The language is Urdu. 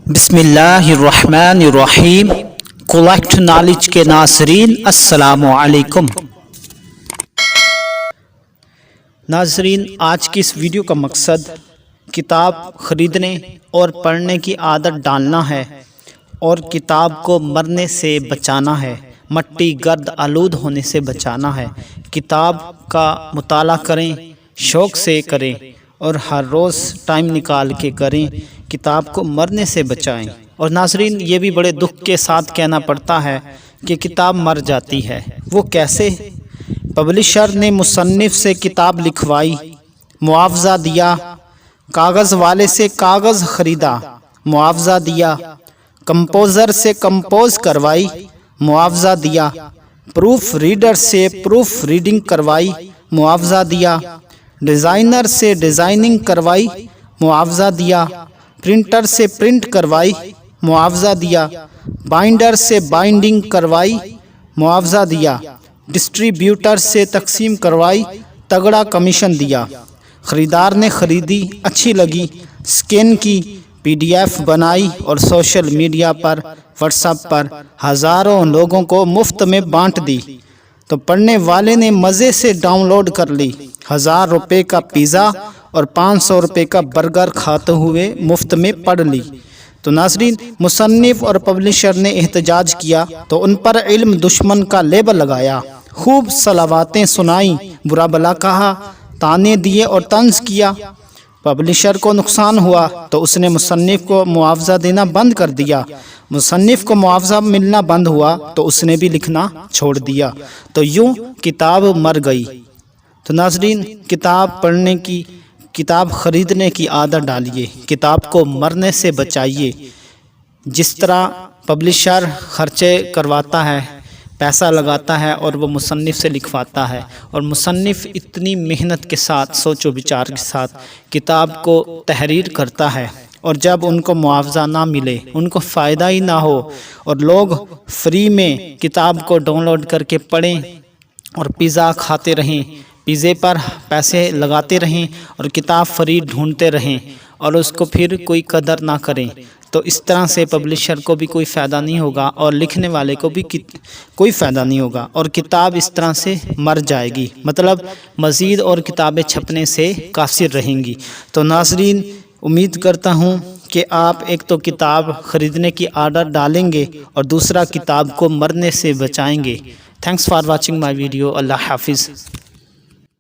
بسم اللہ الرحمن الرحیم کولیکٹ نالج کے ناظرین السلام علیکم۔ ناظرین، آج کی اس ویڈیو کا مقصد کتاب خریدنے اور پڑھنے کی عادت ڈالنا ہے اور کتاب کو مرنے سے بچانا ہے، مٹی گرد آلود ہونے سے بچانا ہے۔ کتاب کا مطالعہ کریں، شوق سے کریں اور ہر روز ٹائم نکال کے کریں، کتاب کو مرنے سے بچائیں۔ اور ناظرین، یہ بھی بڑے دکھ کے ساتھ کہنا پڑتا ہے کہ کتاب مر جاتی ہے۔ وہ کیسے؟ پبلشر نے مصنف سے کتاب لکھوائی، معاوضہ دیا، کاغذ والے سے کاغذ خریدا، معاوضہ دیا، کمپوزر سے کمپوز کروائی، معاوضہ دیا، پروف ریڈر سے پروف ریڈنگ کروائی، معاوضہ دیا، ڈیزائنر سے ڈیزائننگ کروائی، معاوضہ دیا، پرنٹر سے پرنٹ کروائی، معاوضہ دیا، بائنڈر سے بائنڈنگ کروائی، معاوضہ دیا، ڈسٹریبیوٹر سے تقسیم کروائی، تگڑا کمیشن دیا۔ خریدار نے خریدی، اچھی لگی، سکین کی، PDF بنائی اور سوشل میڈیا پر، واٹس ایپ پر ہزاروں لوگوں کو مفت میں بانٹ دی تو پڑھنے والے نے مزے سے ڈاؤن لوڈ کر لی۔ 1000 روپے کا پیزا اور 500 روپے کا برگر کھاتے ہوئے مفت میں پڑھ لی۔ تو ناظرین، مصنف اور پبلشر نے احتجاج کیا تو ان پر علم دشمن کا لیبل لگایا، خوب صلواتیں سنائیں، برا بلا کہا، تانے دیے اور طنز کیا۔ پبلشر کو نقصان ہوا تو اس نے مصنف کو معاوضہ دینا بند کر دیا۔ مصنف کو معاوضہ ملنا بند ہوا تو اس نے بھی لکھنا چھوڑ دیا، تو یوں کتاب مر گئی۔ تو ناظرین، کتاب پڑھنے کی، کتاب خریدنے کی عادت ڈالیے، کتاب کو مرنے سے بچائیے۔ جس طرح پبلشر خرچے کرواتا ہے، پیسہ لگاتا ہے اور وہ مصنف سے لکھواتا ہے، اور مصنف اتنی محنت کے ساتھ، سوچ و بچار کے ساتھ کتاب کو تحریر کرتا ہے، اور جب ان کو معاوضہ نہ ملے، ان کو فائدہ ہی نہ ہو، اور لوگ فری میں کتاب کو ڈاؤن لوڈ کر کے پڑھیں اور پیزا کھاتے رہیں، پیزے پر پیسے لگاتے رہیں اور کتاب فری ڈھونڈتے رہیں اور اس کو پھر کوئی قدر نہ کریں، تو اس طرح سے پبلشر کو بھی کوئی فائدہ نہیں ہوگا اور لکھنے والے کو بھی کوئی فائدہ نہیں ہوگا، اور کتاب اس طرح سے مر جائے گی، مطلب مزید اور کتابیں چھپنے سے قاصر رہیں گی۔ تو ناظرین، امید کرتا ہوں کہ آپ ایک تو کتاب خریدنے کی عادت ڈالیں گے اور دوسرا کتاب کو مرنے سے بچائیں گے۔ Thanks for watching my video. اللہ حافظ۔